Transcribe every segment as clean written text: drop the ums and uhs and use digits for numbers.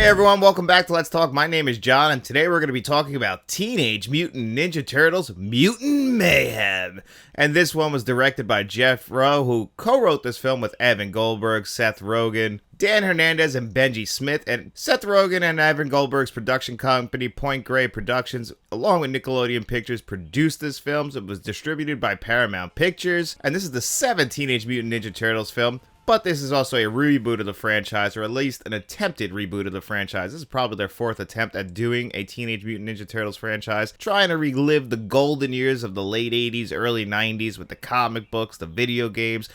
Hey everyone, welcome back to Let's Talk. My name is John, and today we're going to be talking about Teenage Mutant Ninja Turtles Mutant Mayhem. And this one was directed by Jeff Rowe, who co-wrote this film with Evan Goldberg, Seth Rogen, Dan Hernandez, and Benji Smith. And Seth Rogen and Evan Goldberg's production company, Point Grey Productions, along with Nickelodeon Pictures, produced this film. It was distributed by Paramount Pictures, and this is the 7th Teenage Mutant Ninja Turtles film. But this is also a reboot of the franchise, or at least an attempted reboot of the franchise. This is probably their 4th attempt at doing a Teenage Mutant Ninja Turtles franchise, trying to relive the golden years of the late 80s, early 90s with the comic books, the video games,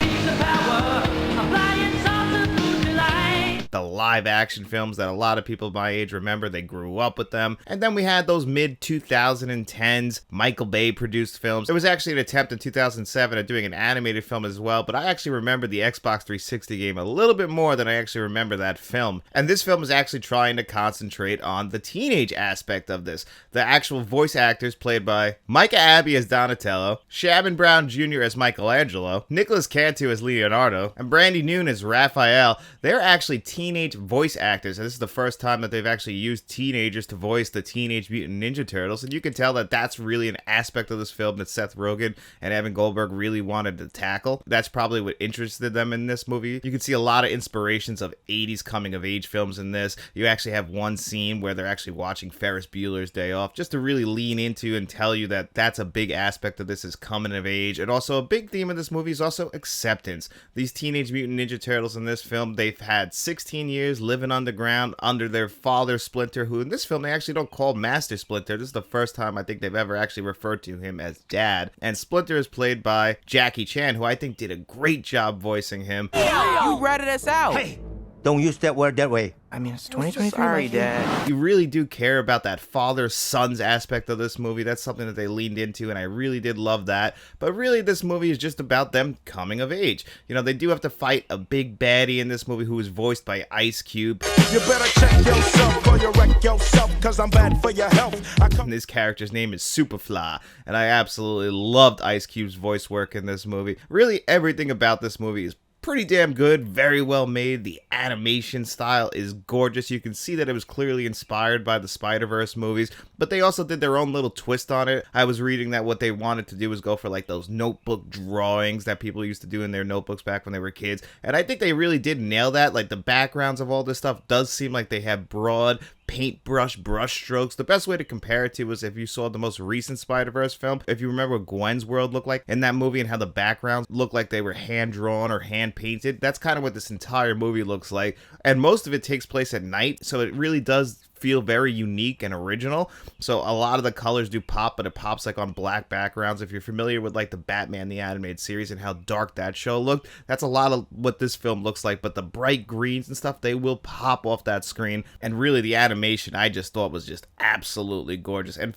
the live action films that a lot of people my age remember. They grew up with them. And then we had those mid-2010s Michael Bay produced films. There was actually an attempt in 2007 at doing an animated film as well, but I actually remember the Xbox 360 game a little bit more than I actually remember that film. And this film is actually trying to concentrate on the teenage aspect of this. The actual voice actors played by Micah Abbey as Donatello, Shabin Brown Jr. as Michelangelo, Nicholas Cantu as Leonardo, and Brandy Noon as Raphael. They're actually teenage voice actors, and this is the first time that they've actually used teenagers to voice the Teenage Mutant Ninja Turtles, and you can tell that that's really an aspect of this film that Seth Rogen and Evan Goldberg really wanted to tackle. That's probably what interested them in this movie. You can see a lot of inspirations of 80s coming-of-age films in this. You actually have one scene where they're actually watching Ferris Bueller's Day Off, just to really lean into and tell you that that's a big aspect of this is coming of age. And also a big theme of this movie is also acceptance. These Teenage Mutant Ninja Turtles in this film, they've had 16 years living underground under their father Splinter, who in this film they actually don't call Master Splinter. This is the first time I think they've ever actually referred to him as Dad. And Splinter is played by Jackie Chan, who I think did a great job voicing him. You ratted us out. Hey, don't use that word that way. I mean, it's 2023. Sorry, Dad. You really do care about that father-son's aspect of this movie. That's something that they leaned into, and I really did love that. But really, this movie is just about them coming of age. You know, they do have to fight a big baddie in this movie who is voiced by Ice Cube. You better check yourself or you wreck yourself, cause I'm bad for your health. And this character's name is Superfly, and I absolutely loved Ice Cube's voice work in this movie. Really, everything about this movie is pretty damn good, very well made. The animation style is gorgeous. You can see that it was clearly inspired by the Spider-Verse movies, but they also did their own little twist on it. I was reading that what they wanted to do was go for like those notebook drawings that people used to do in their notebooks back when they were kids, and I think they really did nail that. Like the backgrounds of all this stuff does seem like they have broad paintbrush brush strokes. The best way to compare it to was if you saw the most recent Spider-Verse film. If you remember what Gwen's world looked like in that movie and how the backgrounds looked like they were hand-drawn or hand-painted, that's kind of what this entire movie looks like. And most of it takes place at night, so it really does feel very unique and original. So a lot of the colors do pop, but it pops like on black backgrounds. If you're familiar with like the Batman the Animated Series and how dark that show looked, that's a lot of what this film looks like. But the bright greens and stuff, they will pop off that screen. And really the animation I just thought was just absolutely gorgeous. And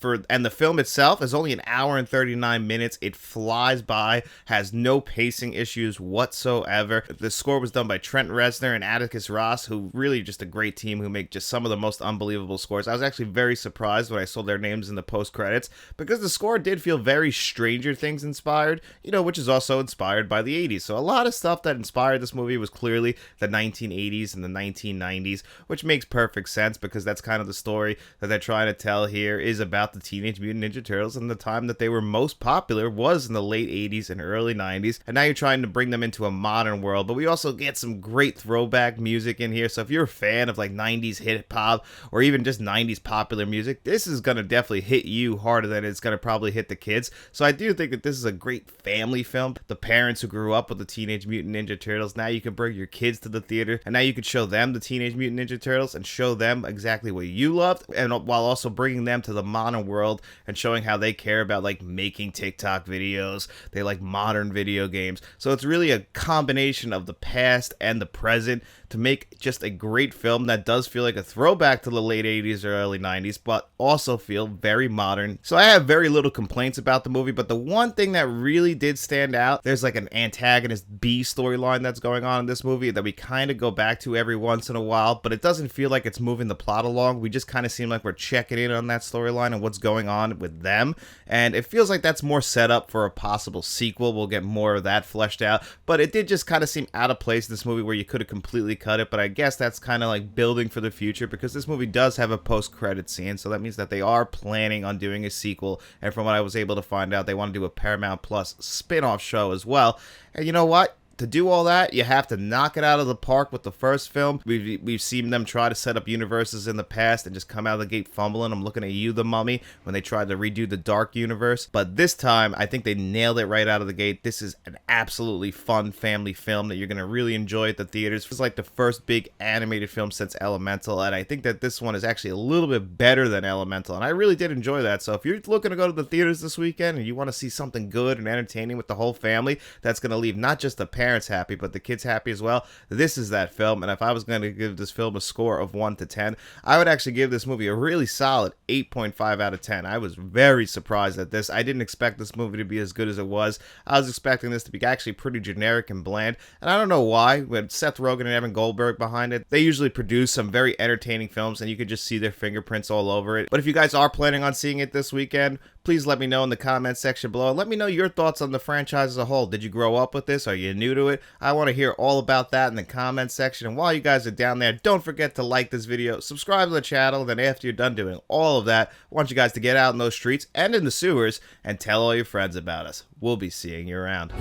the film itself is only an hour and 39 minutes. It flies by, has no pacing issues whatsoever. The score was done by Trent Reznor and Atticus Ross, who really just a great team who make just some of the most unbelievable scores. I was actually very surprised when I saw their names in the post-credits, because the score did feel very Stranger Things inspired, you know, which is also inspired by the 80s. So a lot of stuff that inspired this movie was clearly the 1980s and the 1990s, which makes perfect sense because that's kind of the story that they're trying to tell here, is about the Teenage Mutant Ninja Turtles, and the time that they were most popular was in the late 80s and early 90s, and now you're trying to bring them into a modern world. But we also get some great throwback music in here, so if you're a fan of like 90s hip-hop or even just 90s popular music, this is going to definitely hit you harder than it's going to probably hit the kids. So I do think that this is a great family film. The parents who grew up with the Teenage Mutant Ninja Turtles, now you can bring your kids to the theater, and now you can show them the Teenage Mutant Ninja Turtles and show them exactly what you loved, and while also bringing them to the modern world and showing how they care about like making TikTok videos. They like modern video games. So it's really a combination of the past and the present to make just a great film that does feel like a throwback to the late 80s or early 90s, but also feel very modern. So I have very little complaints about the movie, but the one thing that really did stand out, there's like an antagonist B storyline that's going on in this movie that we kind of go back to every once in a while, but it doesn't feel like it's moving the plot along. We just kind of seem like we're checking in on that storyline and what's going on with them, and it feels like that's more set up for a possible sequel. We'll get more of that fleshed out, but it did just kind of seem out of place in this movie where you could have completely cut it, but I guess that's kind of like building for the future because this movie does have a post-credit scene, so that means that they are planning on doing a sequel, and from what I was able to find out, they want to do a Paramount Plus spin-off show as well. And you know what? To do all that, you have to knock it out of the park with the first film. We've seen them try to set up universes in the past and just come out of the gate fumbling. I'm looking at you, The Mummy, when they tried to redo the Dark universe. But this time, I think they nailed it right out of the gate. This is an absolutely fun family film that you're going to really enjoy at the theaters. It's like the first big animated film since Elemental, and I think that this one is actually a little bit better than Elemental, and I really did enjoy that. So if you're looking to go to the theaters this weekend and you want to see something good and entertaining with the whole family, that's going to leave not just the parents happy, but the kids happy as well, this is that film. And if I was going to give this film a score of 1 to 10, I would actually give this movie a really solid 8.5 out of 10. I was very surprised at this. I didn't expect this movie to be as good as it was. I was expecting this to be actually pretty generic and bland, and I don't know why. With Seth Rogen and Evan Goldberg behind it, they usually produce some very entertaining films, and you could just see their fingerprints all over it. But if you guys are planning on seeing it this weekend, please let me know in the comment section below. Let me know your thoughts on the franchise as a whole. Did you grow up with this? Are you new to it? I want to hear all about that in the comment section. And while you guys are down there, don't forget to like this video, subscribe to the channel, then after you're done doing all of that, I want you guys to get out in those streets and in the sewers and tell all your friends about us. We'll be seeing you around.